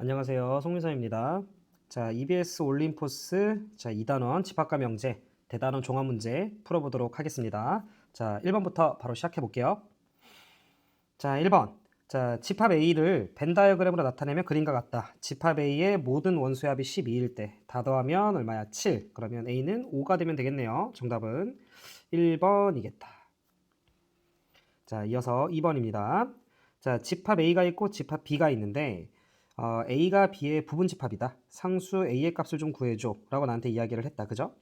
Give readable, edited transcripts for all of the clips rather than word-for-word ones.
안녕하세요. 송민서입니다. 자, EBS 올림포스 2단원 집합과 명제 대단원 종합 문제 풀어보도록 하겠습니다. 자, 1번부터 바로 시작해 볼게요. 자, 1번. 자, 집합 A를 벤 다이어그램으로 나타내면 그림과 같다. 집합 A의 모든 원소의 합이 12일 때 다 더하면 얼마야? 7. 그러면 A는 5가 되면 되겠네요. 정답은 1번이겠다. 자, 이어서 2번입니다. 자, 집합 A가 있고 집합 B가 있는데 A가 B의 부분집합이다. 상수 A의 값을 좀 구해줘 라고 나한테 이야기를 했다. 그죠?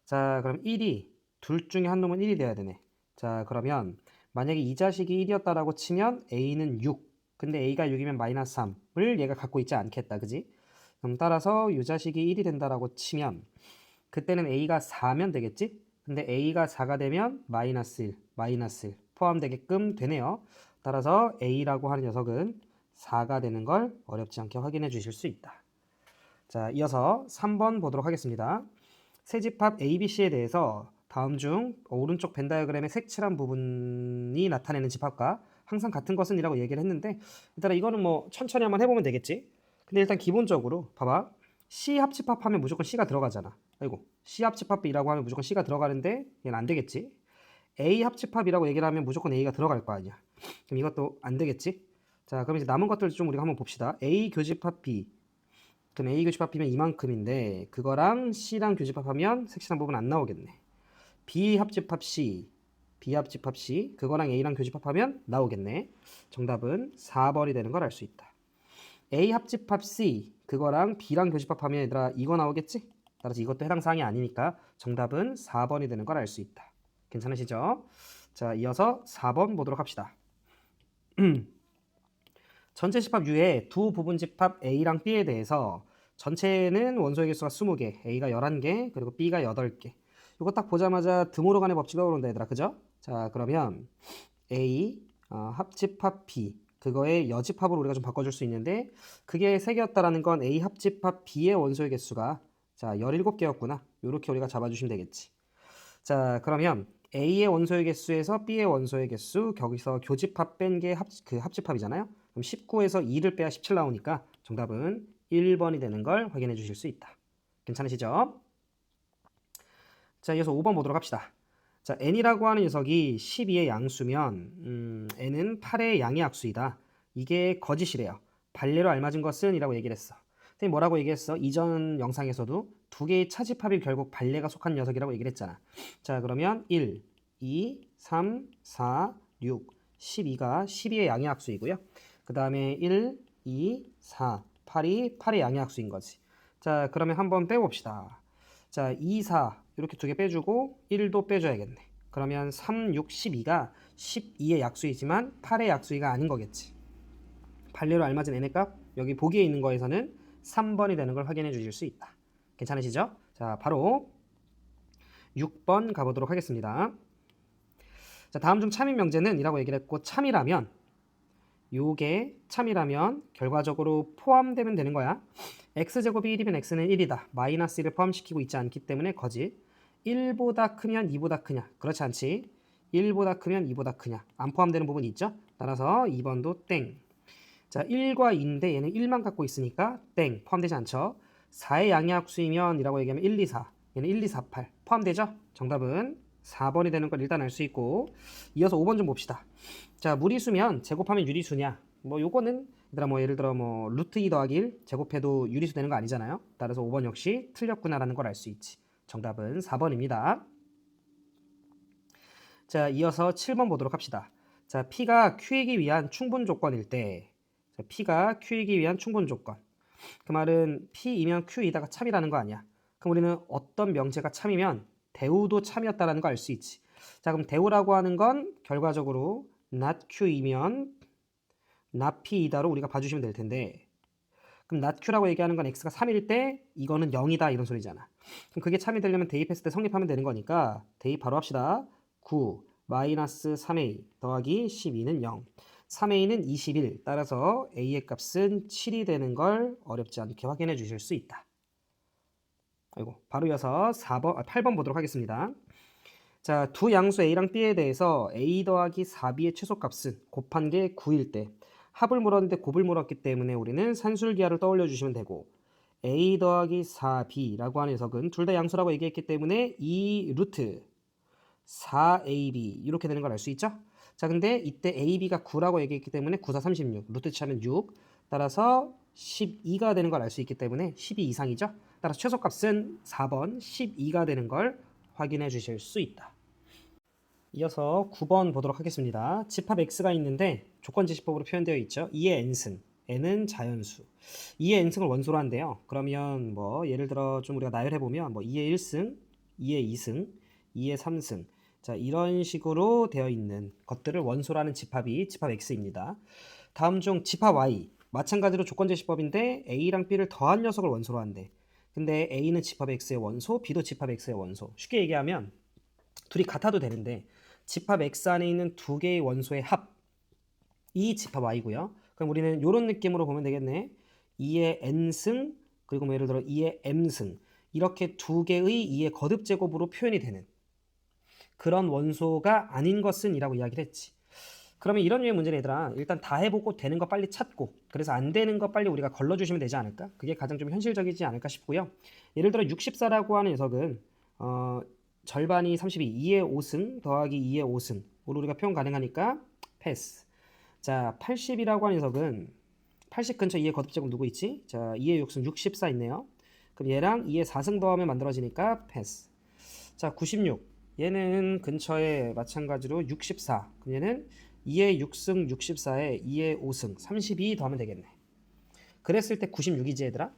자, 그럼 1이 둘 중에 한 놈은 1이 돼야 되네. 자, 그러면 만약에 이 자식이 1이었다라고 치면 A는 6. 근데 A가 6이면 마이너스 3을 얘가 갖고 있지 않겠다. 그지? 그럼 따라서 이 자식이 1이 된다라고 치면 그때는 A가 4면 되겠지? 근데 A가 4가 되면 마이너스 1 포함되게끔 되네요. 따라서 A라고 하는 녀석은 4가 되는 걸 어렵지 않게 확인해 주실 수 있다. 자, 이어서 3번 보도록 하겠습니다. 세집합 ABC에 대해서 다음 중 오른쪽 벤 다이어그램의 색칠한 부분이 나타내는 집합과 항상 같은 것은 이라고 얘기를 했는데 일단 이거는 뭐 천천히 한번 해보면 되겠지. 근데 일단 기본적으로 봐봐. C 합집합하면 무조건 C가 들어가잖아. 아이고, C 합집합이라고 하면 무조건 C가 들어가는데 얘는 안 되겠지. A 합집합이라고 얘기를 하면 무조건 A가 들어갈 거 아니야. 그럼 이것도 안 되겠지. 자, 그럼 이제 남은 것들 좀 우리가 한번 봅시다. A 교집합 B. 그럼 A 교집합 B면 이만큼인데 그거랑 C랑 교집합하면 색칠한 부분 안 나오겠네. B 합집합 C. B 합집합 C. 그거랑 A랑 교집합하면 나오겠네. 정답은 4번이 되는 걸 알 수 있다. A 합집합 C. 그거랑 B랑 교집합하면 얘들아 이거 나오겠지? 따라서 이것도 해당 사항이 아니니까 정답은 4번이 되는 걸 알 수 있다. 괜찮으시죠? 자, 이어서 4번 보도록 합시다. 전체 집합 U의 두 부분 집합 A랑 B에 대해서 전체는 원소의 개수가 20개, A가 11개, 그리고 B가 8개. 이거 딱 보자마자 등호로 간의 법칙이 떠오른다 얘들아. 그죠? 자, 그러면 A 합집합 B 그거의 여집합으로 우리가 좀 바꿔줄 수 있는데 그게 3개였다라는 건 A 합집합 B의 원소의 개수가 자 17개였구나. 이렇게 우리가 잡아주시면 되겠지. 자, 그러면 A의 원소의 개수에서 B의 원소의 개수 거기서 교집합 뺀 게 합집합이잖아요. 그럼 19에서 2를 빼야 17 나오니까 정답은 1번이 되는 걸 확인해 주실 수 있다. 괜찮으시죠? 자, 이어서 5번 보도록 합시다. 자, n이라고 하는 녀석이 12의 양수면 n은 8의 양의 약수이다. 이게 거짓이래요. 반례로 알맞은 것은 이라고 얘기를 했어. 선생님 뭐라고 얘기했어? 이전 영상에서도 두 개의 차집합이 결국 반례가 속한 녀석이라고 얘기를 했잖아. 자, 그러면 1, 2, 3, 4, 6, 12가 12의 양의 약수이고요. 그 다음에 1, 2, 4, 8이 8의 양의 약수인 거지. 자, 그러면 한번 빼봅시다. 자, 2, 4 이렇게 두 개 빼주고 1도 빼줘야겠네. 그러면 3, 6, 12가 12의 약수이지만 8의 약수이가 아닌 거겠지. 반례로 알맞은 n의 값 여기 보기에 있는 거에서는 3번이 되는 걸 확인해 주실 수 있다. 괜찮으시죠? 자, 바로 6번 가보도록 하겠습니다. 자, 다음 중 참인 명제는 이라고 얘기를 했고 참이라면 요게 참이라면 결과적으로 포함되면 되는 거야. x제곱이 1이면 x는 1이다. 마이너스 1을 포함시키고 있지 않기 때문에 거짓. 1보다 크면 2보다 크냐? 그렇지 않지. 1보다 크면 2보다 크냐? 안 포함되는 부분이 있죠? 따라서 2번도 땡. 자, 1과 2인데 얘는 1만 갖고 있으니까 땡. 포함되지 않죠? 4의 양의 합수이면 이라고 얘기하면 1, 2, 4. 얘는 1, 2, 4, 8. 포함되죠? 정답은 4번이 되는 걸 일단 알 수 있고 이어서 5번 좀 봅시다. 자, 무리수면 제곱하면 유리수냐? 뭐 요거는 얘들아 뭐 예를 들어 뭐 루트 2 더하기 1 제곱해도 유리수 되는 거 아니잖아요. 따라서 5번 역시 틀렸구나라는 걸 알 수 있지. 정답은 4번입니다. 자, 이어서 7번 보도록 합시다. 자, P가 Q이기 위한 충분 조건일 때 자, P가 Q이기 위한 충분 조건. 그 말은 P이면 Q이다가 참이라는 거 아니야. 그럼 우리는 어떤 명제가 참이면 대우도 참이었다라는 거 알 수 있지. 자, 그럼 대우라고 하는 건 결과적으로 not Q이면 not P이다로 우리가 봐주시면 될 텐데 그럼 not Q라고 얘기하는 건 X가 3일 때 이거는 0이다 이런 소리잖아. 그럼 그게 참이 되려면 대입했을 때 성립하면 되는 거니까 대입 바로 합시다. 9 마이너스 3A 더하기 12는 0 3A는 21 따라서 A의 값은 7이 되는 걸 어렵지 않게 확인해 주실 수 있다. 아이고, 바로 이어서 8번 보도록 하겠습니다. 자, 두 양수 A랑 B에 대해서 A 더하기 4B의 최소값은 곱한 게 9일 때 합을 물었는데 곱을 물었기 때문에 우리는 산술기하를 떠올려 주시면 되고 a 더하기 4b라고 하는 녀석은 둘 다 양수라고 얘기했기 때문에 2 루트 4ab 이렇게 되는 걸 알 수 있죠? 자, 근데 이때 ab가 9라고 얘기했기 때문에 9, 4, 36 루트 치면 6 따라서 12가 되는 걸 알 수 있기 때문에 12 이상이죠? 따라서 최소값은 4번 12가 되는 걸 확인해 주실 수 있다. 이어서 9번 보도록 하겠습니다. 집합 x가 있는데 조건지시법으로 표현되어 있죠. 2의 n승, n은 자연수. 2의 n승을 원소로 한대요. 그러면 뭐 예를 들어 좀 우리가 나열해 보면 뭐 2의 1승, 2의 2승, 2의 3승. 자, 이런 식으로 되어 있는 것들을 원소로 하는 집합이 집합 x입니다. 다음 중 집합 y 마찬가지로 조건제시법인데 a랑 b를 더한 녀석을 원소로 한대. 근데 a는 집합 x의 원소, b도 집합 x의 원소. 쉽게 얘기하면 둘이 같아도 되는데 집합 x 안에 있는 두 개의 원소의 합이 집합 y고요. 그럼 우리는 이런 느낌으로 보면 되겠네. 2의 n승 그리고 뭐 예를 들어 2의 m승 이렇게 두 개의 2의 거듭 제곱으로 표현이 되는 그런 원소가 아닌 것은 이라고 이야기를 했지. 그러면 이런 류의 문제는 얘들아 일단 다 해보고 되는 거 빨리 찾고 그래서 안 되는 거 빨리 우리가 걸러주시면 되지 않을까? 그게 가장 좀 현실적이지 않을까 싶고요. 예를 들어 64라고 하는 녀석은 절반이 32, 2의 5승 더하기 2의 5승으로 우리가 표현 가능하니까 패스. 자, 80이라고 하는 녀석은 80 근처 2의 거듭제곱 누구 있지? 자, 2의 6승 64 있네요. 그럼 얘랑 2의 4승 더하면 만들어지니까 패스. 자, 96 얘는 근처에 마찬가지로 64 그럼 얘는 2의 6승 64에 2의 5승 32 더하면 되겠네. 그랬을 때 96이지 얘들아.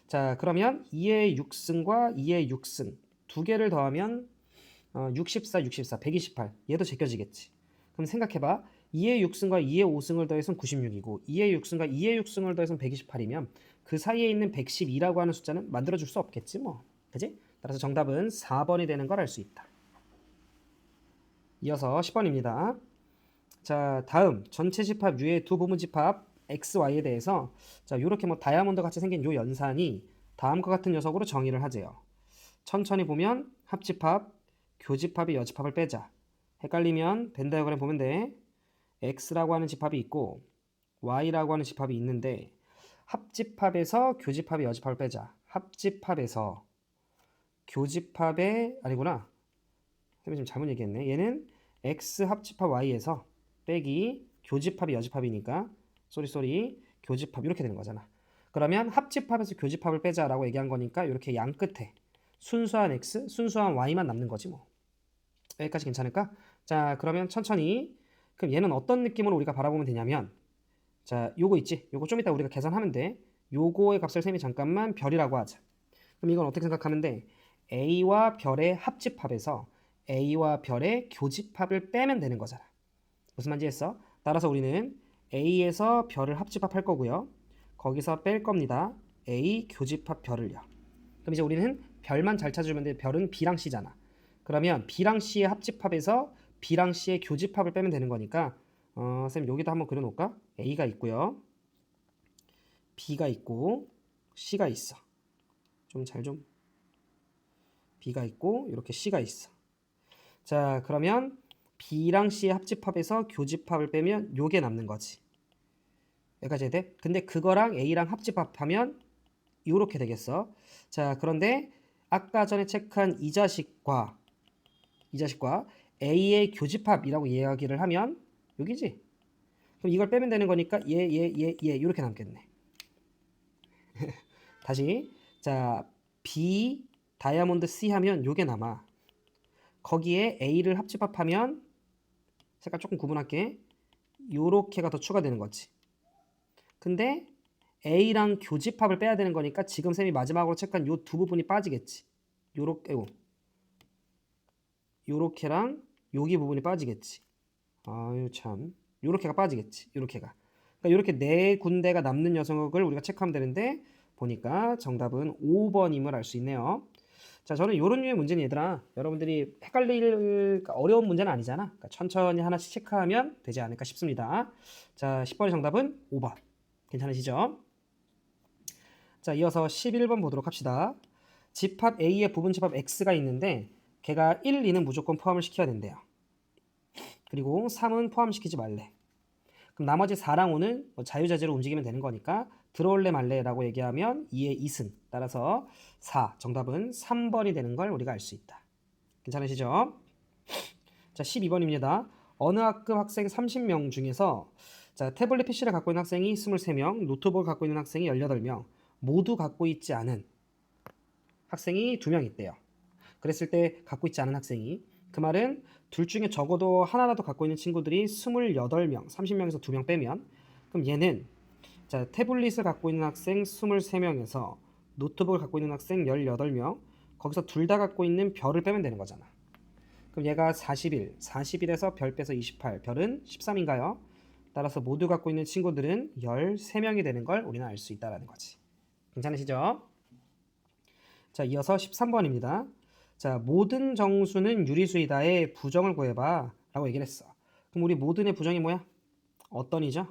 자, 그러면 2의 6승과 2의 6승 두 개를 더하면 64, 64, 128 얘도 제껴지겠지. 그럼 생각해봐. 2의 6승과 2의 5승을 더해서 96이고 2의 6승과 2의 6승을 더해서 128이면 그 사이에 있는 112라고 하는 숫자는 만들어줄 수 없겠지 뭐. 그지? 따라서 정답은 4번이 되는 걸 알 수 있다. 이어서 10번입니다. 자, 다음 전체 집합 U의 두 부분 집합 X, Y에 대해서 자, 이렇게 뭐 다이아몬드 같이 생긴 요 연산이 다음과 같은 녀석으로 정의를 하재요. 천천히 보면 합집합, 교집합이 여집합을 빼자. 헷갈리면 벤 다이어그램 보면 돼. X라고 하는 집합이 있고 Y라고 하는 집합이 있는데 합집합에서 교집합이 여집합을 빼자. 합집합에서 교집합의 아니구나. 선생님 지금 잘못 얘기했네. 얘는 X 합집합 Y에서 빼기 교집합이 여집합이니까 쏘리 교집합 이렇게 되는 거잖아. 그러면 합집합에서 교집합을 빼자라고 얘기한 거니까 이렇게 양 끝에 순수한 X, 순수한 Y만 남는 거지 뭐. 여기까지 괜찮을까? 자, 그러면 천천히 그럼 얘는 어떤 느낌으로 우리가 바라보면 되냐면 자, 요거 있지? 요거 좀 이따 우리가 계산하면 돼. 요거의 값을 쌤이 잠깐만 별이라고 하자. 그럼 이건 어떻게 생각하면 돼? A와 별의 합집합에서 A와 별의 교집합을 빼면 되는 거잖아. 무슨 말인지 했어? 따라서 우리는 A에서 별을 합집합할 거고요. 거기서 뺄 겁니다. A 교집합 별을요. 그럼 이제 우리는 별만 잘 찾으면 돼. 별은 B랑 C잖아. 그러면 B랑 C의 합집합에서 B랑 C의 교집합을 빼면 되는 거니까 쌤 여기다 한번 그려놓을까? A가 있고요. B가 있고 C가 있어. 좀 B가 있고 이렇게 C가 있어. 자, 그러면 B랑 C의 합집합에서 교집합을 빼면 요게 남는 거지. 여기까지 해야 돼? 근데 그거랑 A랑 합집합하면 요렇게 되겠어. 자, 그런데 아까 전에 체크한 이 자식과 A의 교집합이라고 이야기를 하면 여기지. 그럼 이걸 빼면 되는 거니까 얘 이렇게 남겠네. 다시 자, B 다이아몬드 C 하면 요게 남아. 거기에 A를 합집합하면 색깔 조금 구분할게. 요렇게가 더 추가되는 거지. 근데 A랑 교집합을 빼야 되는 거니까 지금 쌤이 마지막으로 체크한 요 두 부분이 빠지겠지. 요렇게랑 여기 부분이 빠지겠지. 아유 참. 요렇게가 빠지겠지. 요렇게가. 그러니까 요렇게 네 군데가 남는 녀석을 우리가 체크하면 되는데 보니까 정답은 5번임을 알 수 있네요. 자, 저는 요런 류의 문제는 얘들아 여러분들이 헷갈릴 어려운 문제는 아니잖아. 그러니까 천천히 하나씩 체크하면 되지 않을까 싶습니다. 자, 10번의 정답은 5번. 괜찮으시죠? 자, 이어서 11번 보도록 합시다. 집합 A의 부분 집합 X가 있는데 걔가 1, 2는 무조건 포함을 시켜야 된대요. 그리고 3은 포함시키지 말래. 그럼 나머지 4랑 5는 뭐 자유자재로 움직이면 되는 거니까 들어올래 말래라고 얘기하면 2의 2승. 따라서 4. 정답은 3번이 되는 걸 우리가 알 수 있다. 괜찮으시죠? 자, 12번입니다. 어느 학급 학생 30명 중에서 자, 태블릿 PC를 갖고 있는 학생이 23명, 노트북을 갖고 있는 학생이 18명, 모두 갖고 있지 않은 학생이 2명 있대요. 그랬을 때 갖고 있지 않은 학생이, 그 말은 둘 중에 적어도 하나라도 갖고 있는 친구들이 28명, 30명에서 2명 빼면, 그럼 얘는 자, 태블릿을 갖고 있는 학생 23명에서 노트북을 갖고 있는 학생 18명, 거기서 둘 다 갖고 있는 별을 빼면 되는 거잖아. 그럼 얘가 41, 41에서 별 빼서 28, 별은 13인가요? 따라서 모두 갖고 있는 친구들은 13명이 되는 걸 우리는 알 수 있다는 거지. 괜찮으시죠? 자, 이어서 13번입니다. 자, 모든 정수는 유리수이다의 부정을 구해봐 라고 얘기를 했어. 그럼 우리 모든의 부정이 뭐야? 어떤이죠?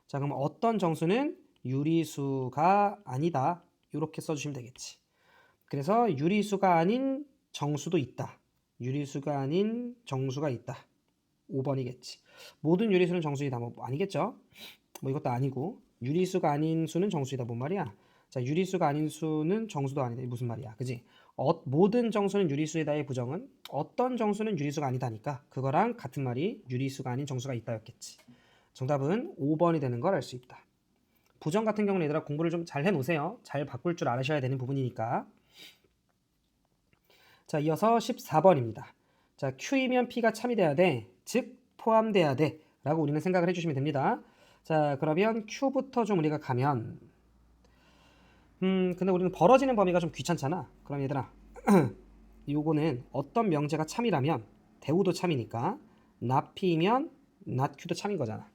자, 그럼 어떤 정수는 유리수가 아니다. 이렇게 써주시면 되겠지. 그래서 유리수가 아닌 정수도 있다. 유리수가 아닌 정수가 있다. 5번이겠지. 모든 유리수는 정수이다. 뭐 아니겠죠? 뭐 이것도 아니고. 유리수가 아닌 수는 정수이다. 뭔 말이야? 자, 유리수가 아닌 수는 정수도 아니다. 무슨 말이야? 그지? 모든 정수는 유리수이다의 부정은 어떤 정수는 유리수가 아니다니까 그거랑 같은 말이 유리수가 아닌 정수가 있다였겠지. 정답은 5번이 되는 걸 알 수 있다. 부정 같은 경우는 얘들아 공부를 좀 잘 해놓으세요. 잘 바꿀 줄 알으셔야 되는 부분이니까. 자, 이어서 14번입니다. 자, Q이면 P가 참이 돼야 돼. 즉 포함돼야 돼. 라고 우리는 생각을 해주시면 됩니다. 자, 그러면 Q부터 좀 우리가 가면 근데 우리는 벌어지는 범위가 좀 귀찮잖아. 그럼 얘들아 요거는 어떤 명제가 참이라면 대우도 참이니까 not P이면 not Q도 참인 거잖아.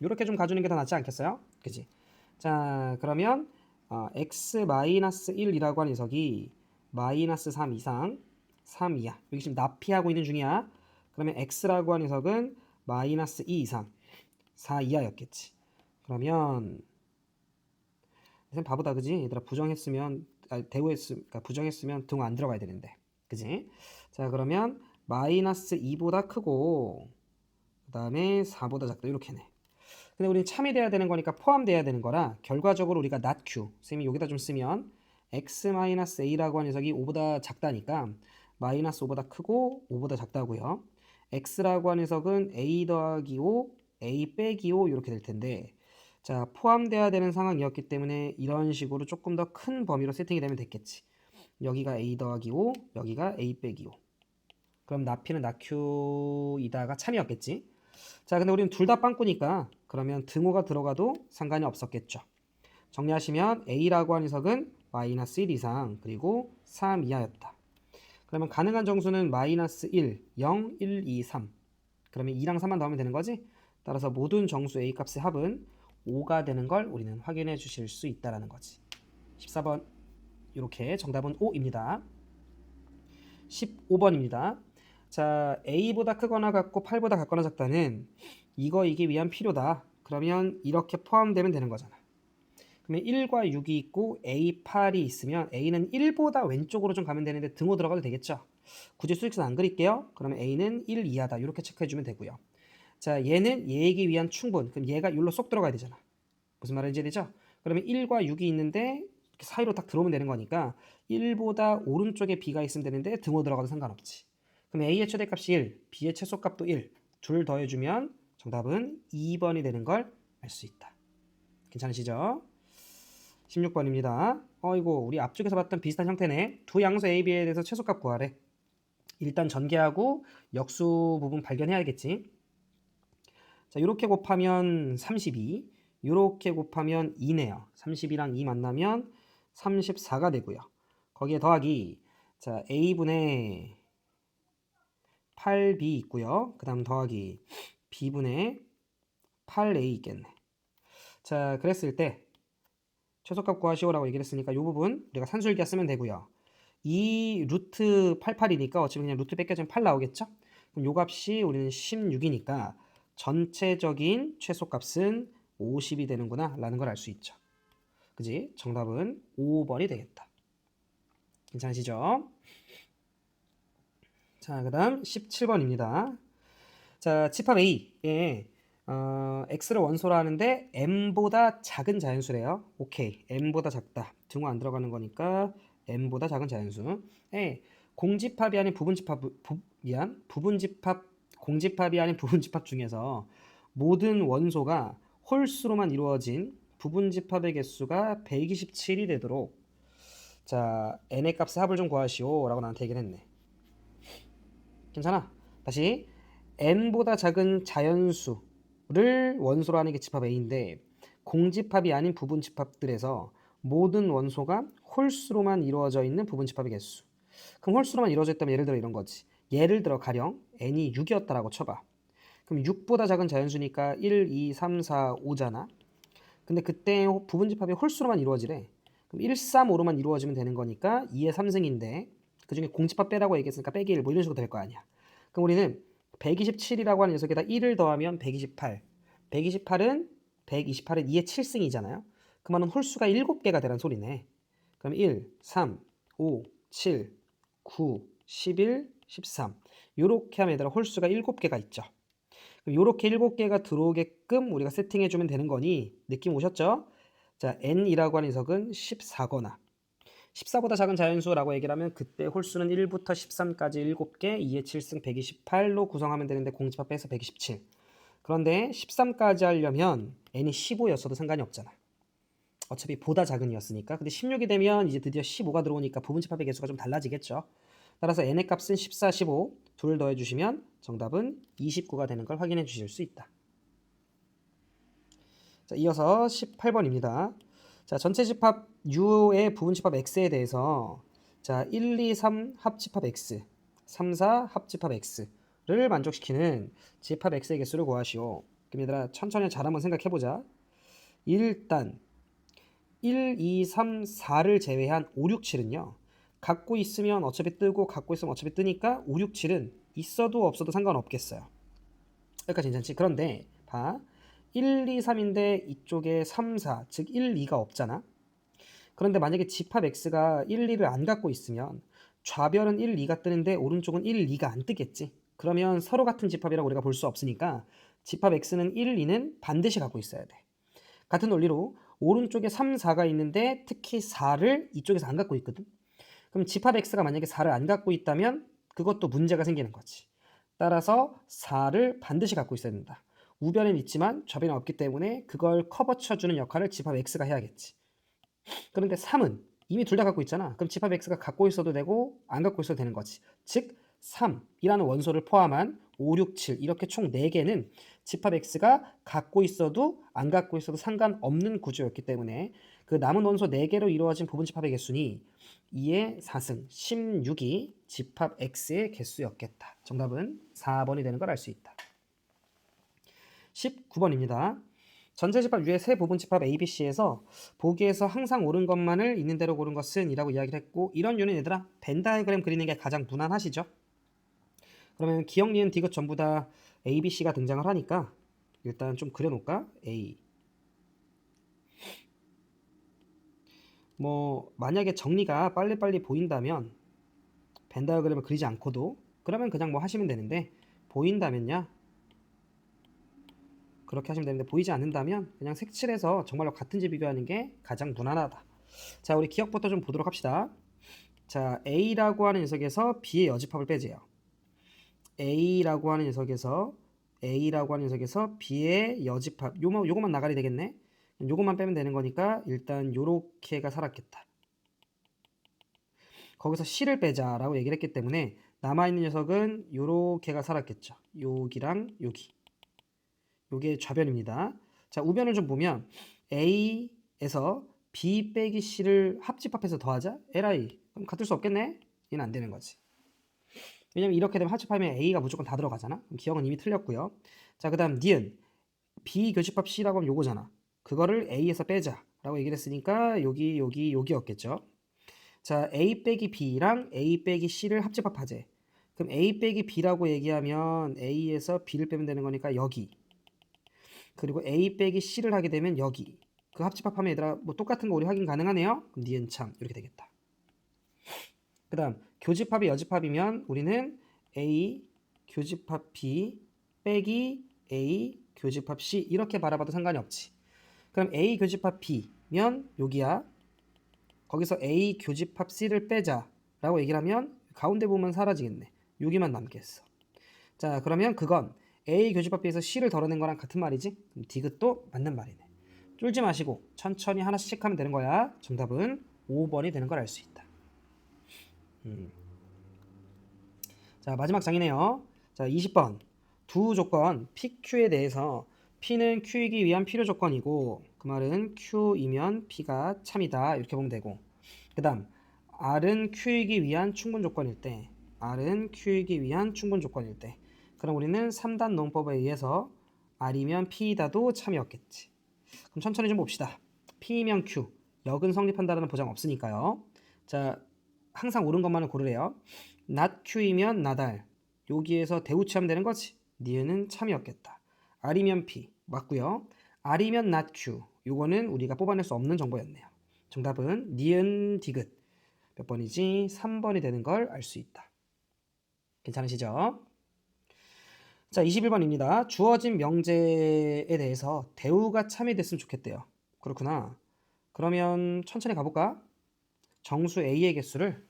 요렇게 좀 가주는 게 더 낫지 않겠어요? 그지? 자, 그러면 x-1이라고 하는 녀석이 -3 이상 3 이하. 여기 지금 납피하고 있는 중이야. 그러면 x라고 하는 녀석은 -2 이상 4 이하였겠지. 그러면 선생님 바보다 그지? 얘들아 부정했으면 그러니까 부정했으면 등 안 들어가야 되는데. 그지? 자, 그러면 -2보다 크고 그다음에 4보다 작다. 이렇게네. 근데 우리는 참이 돼야 되는 거니까 포함돼야 되는 거라 결과적으로 우리가 not q 선생님이 여기다 좀 쓰면 x-a라고 하는 녀석이 5보다 작다니까 -5보다 크고 5보다 작다고요. x라고 하는 녀석은 a 더하기 5, a 빼기 5 이렇게 될 텐데 자, 포함돼야 되는 상황이었기 때문에 이런 식으로 조금 더 큰 범위로 세팅이 되면 됐겠지. 여기가 a 더하기 5, 여기가 a 빼기 5. 그럼 나피는 나큐이다가 참이었겠지. 자, 근데 우리는 둘 다 빵꾸니까 그러면 등호가 들어가도 상관이 없었겠죠. 정리하시면 a라고 하는 녀석은 -1 이상 그리고 3 이하였다. 그러면 가능한 정수는 -1, 0, 1, 2, 3. 그러면 2랑 3만 더하면 되는 거지. 따라서 모든 정수 a 값의 합은 5가 되는 걸 우리는 확인해 주실 수 있다는 거지. 14번 이렇게 정답은 5입니다. 15번입니다. 자, a보다 크거나 같고 8보다 같거나 작다는 이기 위한 필요다. 그러면 이렇게 포함되면 되는 거잖아. 그러면 1과 6이 있고 a8이 있으면 a는 1보다 왼쪽으로 좀 가면 되는데 등호 들어가도 되겠죠. 굳이 수직선 안 그릴게요. 그러면 a는 1 이하다. 이렇게 체크해주면 되고요. 자, 얘는 얘이기 위한 충분. 그럼 얘가 여기로 쏙 들어가야 되잖아. 무슨 말인지 되죠? 그러면 1과 6이 있는데 이렇게 사이로 딱 들어오면 되는 거니까 1보다 오른쪽에 b가 있으면 되는데 등호 들어가도 상관없지. 그럼 a의 최대값이 1, b의 최소값도 1. 둘 더해주면 정답은 2번이 되는 걸 알 수 있다. 괜찮으시죠? 16번입니다. 이거 우리 앞쪽에서 봤던 비슷한 형태네. 두 양수 a, b에 대해서 최소값 구하래. 일단 전개하고 역수 부분 발견해야겠지. 자, 이렇게 곱하면 32, 이렇게 곱하면 2네요. 32랑 2 만나면 34가 되고요. 거기에 더하기 자, a분의 8b 있고요. 그 다음 더하기 b분의 8a 있겠네. 자, 그랬을 때 최소값 구하시오라고 얘기를 했으니까 이 부분 우리가 산술기하 쓰면 되고요. 이 루트 88이니까 어차피 그냥 루트 뺏겨지면 8 나오겠죠? 그럼 요 값이 우리는 16이니까 전체적인 최소값은 50이 되는구나 라는 걸 알 수 있죠. 그지? 정답은 5번이 되겠다. 괜찮으시죠? 자, 그 다음 17번입니다. 자, 집합 A에 x를 원소로 하는데 m보다 작은 자연수래요. 오케이. m보다 작다. 등호 안 들어가는 거니까 m보다 작은 자연수. 공집합이 아닌 부분집합, 부분집합, 공집합이 아닌 부분집합 중에서 모든 원소가 홀수로만 이루어진 부분집합의 개수가 127이 되도록 자 n의 값의 합을 좀 구하시오 라고 나한테 얘기를 했네. 괜찮아? 다시 n보다 작은 자연수를 원소로 하는 게 집합 A인데 공집합이 아닌 부분집합들에서 모든 원소가 홀수로만 이루어져 있는 부분집합의 개수. 그럼 홀수로만 이루어져 있다면 예를 들어 이런 거지. 예를 들어 가령 n이 6이었다라고 쳐봐. 그럼 6보다 작은 자연수니까 1, 2, 3, 4, 5잖아. 근데 그때 부분집합이 홀수로만 이루어지래. 그럼 1, 3, 5로만 이루어지면 되는 거니까 2의 3승인데 그중에 공집합 빼라고 얘기했으니까 빼기 1 뭐 이런 식으로 될 거 아니야. 그럼 우리는 127이라고 하는 녀석에다 1을 더하면 128. 128은 2의 7승이잖아요. 그 말은 홀수가 7개가 되란 소리네. 그럼 1, 3, 5, 7, 9, 11, 13. 요렇게 하면 얘들아 홀수가 7개가 있죠. 요렇게 7개가 들어오게끔 우리가 세팅해주면 되는 거니 느낌 오셨죠? 자, n이라고 하는 녀석은 14거나 14보다 작은 자연수라고 얘기를 하면 그때 홀수는 1부터 13까지 7개, 2의 7승 128로 구성하면 되는데 공집합 빼서 127. 그런데 13까지 하려면 n이 15였어도 상관이 없잖아. 어차피 보다 작은 이었으니까. 근데 16이 되면 이제 드디어 15가 들어오니까 부분집합의 개수가 좀 달라지겠죠. 따라서 n의 값은 14, 15 둘 더해주시면 정답은 29가 되는 걸 확인해 주실 수 있다. 자, 이어서 18번입니다. 자, 전체 집합 U의 부분집합 X에 대해서 자, 1, 2, 3 합집합 X, 3, 4 합집합 X를 만족시키는 집합 X의 개수를 구하시오. 그럼 얘들아 천천히 잘 한번 생각해보자. 일단 1, 2, 3, 4를 제외한 5, 6, 7은요. 갖고 있으면 어차피 뜨고 갖고 있으면 어차피 뜨니까 5, 6, 7은 있어도 없어도 상관없겠어요. 여기까지 괜찮지? 그런데 봐. 1, 2, 3인데 이쪽에 3, 4, 즉 1, 2가 없잖아. 그런데 만약에 집합 X가 1, 2를 안 갖고 있으면 좌변은 1, 2가 뜨는데 오른쪽은 1, 2가 안 뜨겠지. 그러면 서로 같은 집합이라고 우리가 볼 수 없으니까 집합 X는 1, 2는 반드시 갖고 있어야 돼. 같은 논리로 오른쪽에 3, 4가 있는데 특히 4를 이쪽에서 안 갖고 있거든. 그럼 집합 X가 만약에 4를 안 갖고 있다면 그것도 문제가 생기는 거지. 따라서 4를 반드시 갖고 있어야 된다. 우변은 있지만 좌변은 없기 때문에 그걸 커버쳐주는 역할을 집합 X가 해야겠지. 그런데 3은 이미 둘 다 갖고 있잖아. 그럼 집합 X가 갖고 있어도 되고 안 갖고 있어도 되는 거지. 즉 3이라는 원소를 포함한 5, 6, 7 이렇게 총 4개는 집합 X가 갖고 있어도 안 갖고 있어도 상관없는 구조였기 때문에 그 남은 원소 4개로 이루어진 부분집합의 개수니 2의 4승 16이 집합 X의 개수였겠다. 정답은 4번이 되는 걸 알 수 있다. 19번입니다. 전체집합 U의 세 부분집합 A, B, C에서 보기에서 항상 옳은 것만을 있는 대로 고른 것은 이라고 이야기를 했고 이런 U는 얘들아 벤 다이어그램 그리는 게 가장 무난하시죠? 그러면 기억, 니은, 디귿 전부 다 A, B, C가 등장을 하니까 일단 좀 그려놓을까? A 뭐 만약에 정리가 빨리빨리 보인다면 벤 다이어그램을 그리지 않고도 그러면 그냥 뭐 하시면 되는데 보인다면요 그렇게 하시면 되는데 보이지 않는다면 그냥 색칠해서 정말로 같은 집 비교하는 게 가장 무난하다. 자, 우리 기억부터 좀 보도록 합시다. 자, A라고 하는 녀석에서 B의 여집합을 빼재요. A라고 하는 녀석에서 B의 여집합 요거만 나가리 되겠네. 요것만 빼면 되는 거니까 일단 요렇게가 살았겠다. 거기서 C를 빼자라고 얘기를 했기 때문에 남아있는 녀석은 요렇게가 살았겠죠. 여기랑 여기. 요게 좌변입니다. 자, 우변을 좀 보면 A에서 B 빼기 C를 합집합해서 더하자. LI. 그럼 같을 수 없겠네? 얘는 안 되는 거지. 왜냐면 이렇게 되면 합집하면 A가 무조건 다 들어가잖아. 그럼 기억은 이미 틀렸고요. 자, 그 다음 니은. B 교집합 C라고 하면 요거잖아. 그거를 A에서 빼자 라고 얘기를 했으니까 여기였겠죠. 자, A 빼기 B랑 A 빼기 C를 합집합하재. 그럼 A 빼기 B라고 얘기하면 A에서 B를 빼면 되는 거니까 여기. 그리고 A 빼기 C를 하게 되면 여기. 그 합집합하면 얘들아 뭐 똑같은 거 우리 확인 가능하네요. 그럼 니은 참 이렇게 되겠다. 그 다음 교집합이 여집합이면 우리는 A 교집합 B 빼기 A 교집합 C 이렇게 바라봐도 상관이 없지. 그럼 A 교집합 B면 여기야. 거기서 A 교집합 C를 빼자라고 얘기를 하면 가운데 부분 사라지겠네. 여기만 남겠어. 자, 그러면 그건 A 교집합 B에서 C를 덜어낸 거랑 같은 말이지? 그럼 디귿도 맞는 말이네. 쫄지 마시고 천천히 하나씩 하면 되는 거야. 정답은 5번이 되는 걸 알 수 있다. 자, 마지막 장이네요. 자, 20번. 두 조건 PQ에 대해서 P는 Q이기 위한 필요 조건이고 그 말은 Q이면 P가 참이다 이렇게 보면 되고 그 다음 R은 Q이기 위한 충분 조건일 때 R은 Q이기 위한 충분 조건일 때 그럼 우리는 3단 논법에 의해서 R이면 P이다도 참이었겠지. 그럼 천천히 좀 봅시다. P이면 Q 역은 성립한다는 보장 없으니까요. 자, 항상 옳은 것만을 고르래요. not Q이면 나달 여기에서 대우치하면 되는 거지. 니은은 참이었겠다. R이면 P 맞고요. R이면 not Q 요거는 우리가 뽑아낼 수 없는 정보였네요. 정답은 니은 디귿 몇 번이지? 3번이 되는 걸 알 수 있다. 괜찮으시죠? 자, 21번입니다. 주어진 명제에 대해서 대우가 참이 됐으면 좋겠대요. 그렇구나. 그러면 천천히 가볼까? 정수 A의 개수를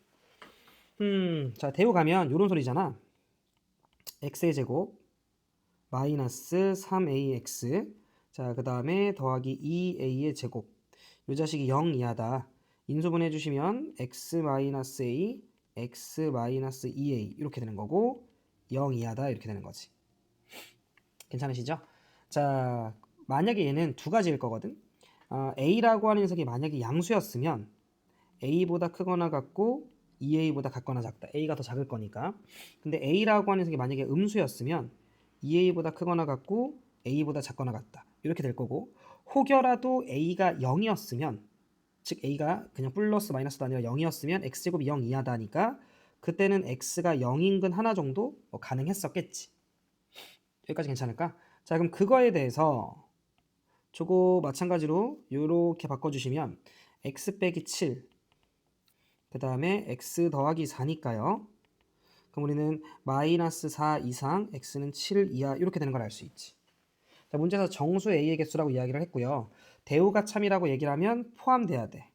자, 대우 가면 요런 소리잖아. x의 제곱 마이너스 3ax 자, 그 다음에 더하기 2a의 제곱 요 자식이 0 이하다. 인수분해 해주시면 x-a x-2a 이렇게 되는 거고 0 이하다 이렇게 되는 거지. 괜찮으시죠? 자, 만약에 얘는 두 가지일 거거든. a라고 하는 녀석이 만약에 양수였으면 a보다 크거나 같고 2a보다 같거나 작다. a가 더 작을 거니까. 근데 a라고 하는 녀석이 만약에 음수였으면 2a보다 크거나 같고 a보다 작거나 같다. 이렇게 될 거고 혹여라도 a가 0이었으면 즉 a가 그냥 플러스 마이너스도 아니라 0이었으면 x제곱이 0 이하다니까 그때는 x가 0인근 하나 정도 가능했었겠지. 여기까지 괜찮을까? 자, 그럼 그거에 대해서 저거 마찬가지로 이렇게 바꿔주시면 x 빼기 7 그 다음에 x 더하기 4니까요. 그럼 우리는 마이너스 4 이상 x는 7 이하 이렇게 되는 걸 알 수 있지. 자, 문제에서 정수 a의 개수라고 이야기를 했고요. 대우가 참이라고 얘기를 하면 포함돼야 돼.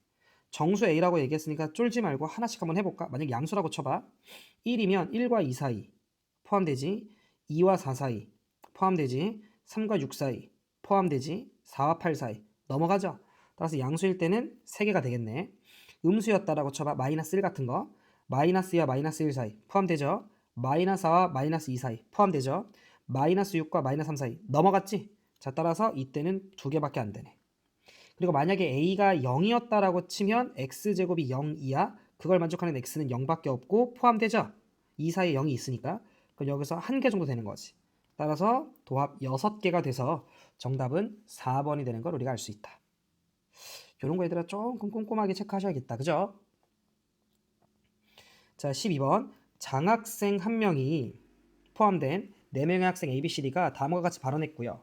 정수 a라고 얘기했으니까 쫄지 말고 하나씩 한번 해볼까? 만약 양수라고 쳐봐. 1이면 1과 2 사이 포함되지. 2와 4 사이 포함되지. 3과 6 사이 포함되지. 4와 8 사이 넘어가죠. 따라서 양수일 때는 3개가 되겠네. 음수였다라고 쳐봐. 마이너스 1 같은 거. 마이너스 2와 마이너스 1 사이 포함되죠. 마이너스 4와 마이너스 2 사이 포함되죠. 마이너스 6과 마이너스 3 사이 넘어갔지? 자, 따라서 이때는 2개밖에 안 되네. 그리고 만약에 a가 0이었다라고 치면 x제곱이 0 이하 그걸 만족하는 x는 0밖에 없고 포함되죠. 이 사이에 0이 있으니까 그럼 여기서 1개 정도 되는 거지. 따라서 도합 6개가 돼서 정답은 4번이 되는 걸 우리가 알 수 있다. 이런 거 얘들아 조금 꼼꼼하게 체크하셔야겠다. 그죠? 자, 12번 장학생 1명이 포함된 4명의 학생 ABCD가 다음과 같이 발언했고요.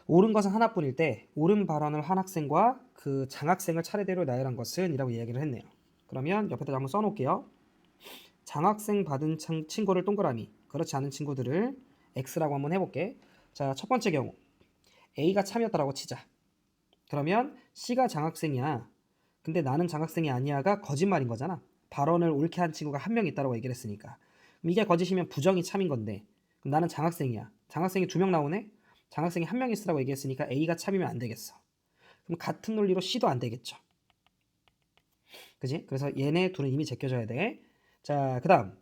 옳은 것은 하나뿐일 때 옳은 발언을 한 학생과 그 장학생을 차례대로 나열한 것은 이라고 이야기를 했네요. 그러면 옆에다 한번 써놓을게요. 장학생 받은 친구를 동그라미 그렇지 않은 친구들을 X라고 한번 해볼게. 자, 첫 번째 경우 A가 참이었다라고 치자. 그러면 C가 장학생이야. 근데 나는 장학생이 아니야가 거짓말인 거잖아. 발언을 옳게 한 친구가 1명 있다고 얘기를 했으니까. 그럼 이게 거짓이면 부정이 참인 건데 그럼 나는 장학생이야. 장학생이 2명 나오네? 장학생이 1명 있으라고 얘기했으니까 A가 참이면 안 되겠어. 그럼 같은 논리로 C도 안 되겠죠. 그지? 그래서 얘네 둘은 이미 제껴져야 돼. 자, 그 다음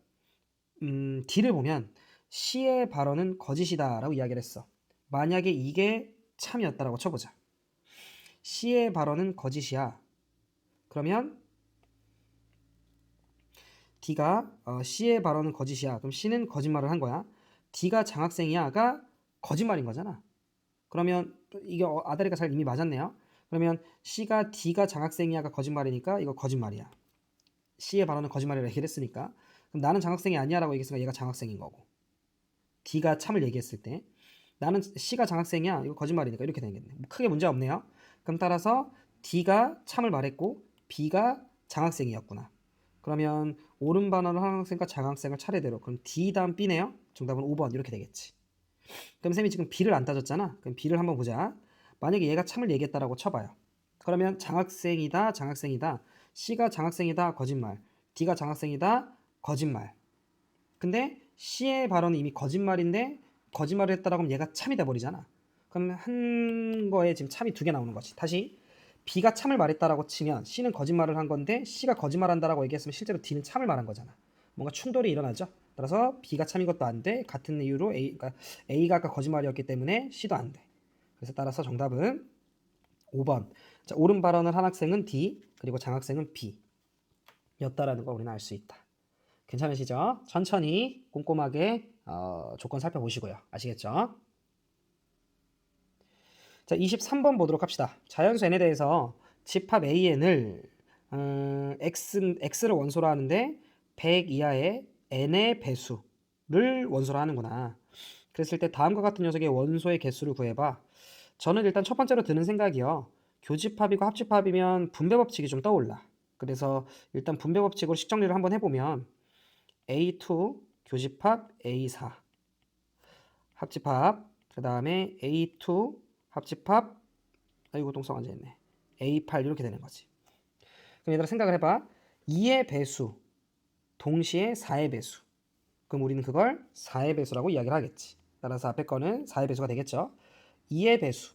D를 보면 C의 발언은 거짓이다 라고 이야기를 했어. 만약에 이게 참이었다라고 쳐보자. C의 발언은 거짓이야. 그러면 D가 C의 발언은 거짓이야. 그럼 C는 거짓말을 한 거야. D가 장학생이야가 거짓말인 거잖아. 그러면 이게 아다리가 잘 이미 맞았네요. 그러면 C가 D가 장학생이야가 거짓말이니까 이거 거짓말이야. C의 발언은 거짓말이라고 얘기를 했으니까. 그럼 나는 장학생이 아니야라고 얘기했으니까 얘가 장학생인 거고. D가 참을 얘기했을 때 나는 C가 장학생이야. 이거 거짓말이니까 이렇게 되겠네. 뭐 크게 문제 없네요. 그럼 따라서 D가 참을 말했고 B가 장학생이었구나. 그러면 옳은 발언을 한 학생과 장학생을 차례대로 그럼 D 다음 B네요. 정답은 5번 이렇게 되겠지. 그럼 쌤이 지금 B를 안 따졌잖아. 그럼 B를 한번 보자. 만약에 얘가 참을 얘기했다라고 쳐봐요. 그러면 장학생이다, 장학생이다. C가 장학생이다, 거짓말. D가 장학생이다, 거짓말. 근데 C의 발언은 이미 거짓말인데 거짓말을 했다라고 하면 얘가 참이 돼버리잖아. 그럼 한 거에 지금 참이 두 개 나오는 거지. 다시 B가 참을 말했다라고 치면 C는 거짓말을 한 건데 C가 거짓말한다라고 얘기했으면 실제로 D는 참을 말한 거잖아. 뭔가 충돌이 일어나죠. 따라서 B가 참인 것도 안 돼. 같은 이유로 그러니까 A가 아까 거짓말이었기 때문에 C도 안 돼. 그래서 따라서 정답은 5번. 자, 옳은 발언을 한 학생은 D, 그리고 장학생은 B 였다라는 걸 우리는 알 수 있다. 괜찮으시죠? 천천히 꼼꼼하게 조건 살펴보시고요. 아시겠죠? 자, 23번 보도록 합시다. 자연수 n에 대해서 집합 an을 x를 원소로 하는데 100 이하의 n의 배수를 원소로 하는구나. 그랬을 때 다음과 같은 녀석의 원소의 개수를 구해봐. 저는 일단 첫 번째로 드는 생각이요. 교집합이고 합집합이면 분배 법칙이 좀 떠올라. 그래서 일단 분배 법칙으로 식정리를 한번 해보면 A2 교집합 A4 합집합, 그 다음에 A2 합집합, 아이고 동사가 앉아있네, A8 이렇게 되는 거지. 그럼 얘들아 생각을 해봐. 2의 배수 동시에 4의 배수. 그럼 우리는 그걸 4의 배수라고 이야기를 하겠지. 따라서 앞에 거는 4의 배수가 되겠죠. 2의 배수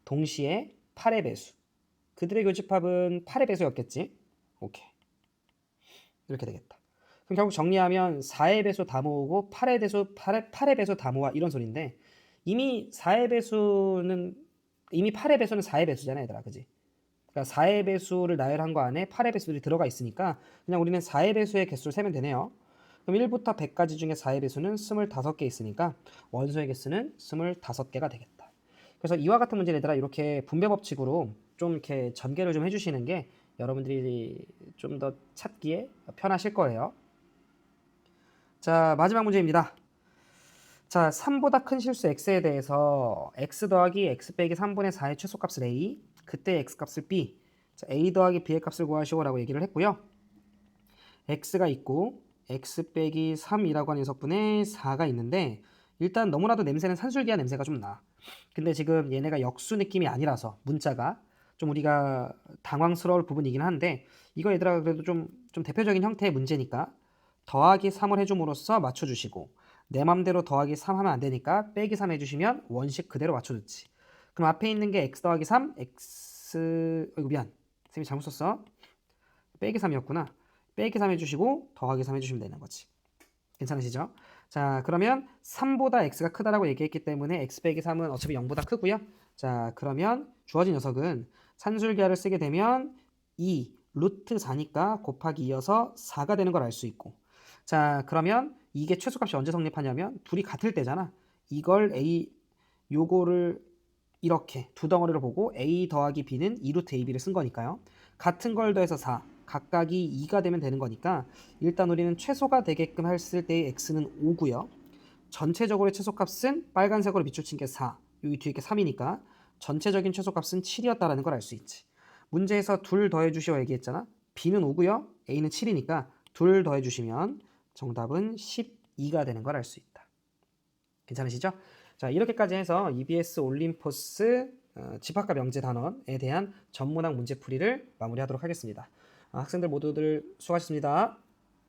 동시에 8의 배수. 그들의 교집합은 8의 배수였겠지. 오케이. 이렇게 되겠다. 그럼 결국 정리하면 4의 배수 다 모으고 8의 배수 다 모아 이런 소리인데 이미 8의 배수는 4의 배수잖아, 얘들아. 그지? 그러니까 4의 배수를 나열한 거 안에 8의 배수들이 들어가 있으니까 그냥 우리는 4의 배수의 개수를 세면 되네요. 그럼 1부터 100까지 중에 4의 배수는 25개 있으니까 원소의 개수는 25개가 되겠다. 그래서 이와 같은 문제 얘들아 이렇게 분배 법칙으로 좀 이렇게 전개를 좀 해주시는 게 여러분들이 좀 더 찾기에 편하실 거예요. 자, 마지막 문제입니다. 자, 3보다 큰 실수 x에 대해서 x 더하기 x 빼기 3분의 4의 최소값을 a, 그때 x값을 b, 자, a 더하기 b의 값을 구하시오라고 얘기를 했고요. x가 있고 x 빼기 3이라고 하는 녀석분의 4가 있는데 일단 너무나도 냄새는 산술기한 냄새가 좀 나. 근데 지금 얘네가 역수 느낌이 아니라서 문자가 좀 우리가 당황스러울 부분이긴 한데 이거 얘들아 그래도 좀 대표적인 형태의 문제니까 더하기 3을 해줌으로써 맞춰주시고 내 맘대로 더하기 3 하면 안 되니까 빼기 3 해주시면 원식 그대로 맞춰줬지. 그럼 앞에 있는 게 x 더하기 3, 이거 미안. 쌤이 잘못 썼어. 빼기 3이었구나. 빼기 3 해주시고 더하기 3 해주시면 되는 거지. 괜찮으시죠? 자, 그러면 3보다 x가 크다라고 얘기했기 때문에 x 빼기 3은 어차피 0보다 크고요. 자, 그러면 주어진 녀석은 산술기하를 쓰게 되면 2 루트 4니까 곱하기 2여서 4가 되는 걸 알 수 있고, 자, 그러면 이게 최소값이 언제 성립하냐면 둘이 같을 때잖아. 이걸 요거를 이렇게 두 덩어리를 보고 a 더하기 b는 2루트 ab를 쓴 거니까요. 같은 걸 더해서 4, 각각이 2가 되면 되는 거니까 일단 우리는 최소가 되게끔 했을 때의 x는 5고요. 전체적으로의 최소값은 빨간색으로 밑줄 게 4, 여기 뒤에 게 3이니까 전체적인 최소값은 7이었다라는 걸 알 수 있지. 문제에서 둘 더해 주시오 얘기했잖아. b는 5고요. a는 7이니까 둘 더해 주시면 정답은 12가 되는 걸 알 수 있다. 괜찮으시죠? 자, 이렇게까지 해서 EBS 올림포스 집합과 명제 단원에 대한 전문학 문제풀이를 마무리하도록 하겠습니다. 학생들 모두들 수고하셨습니다.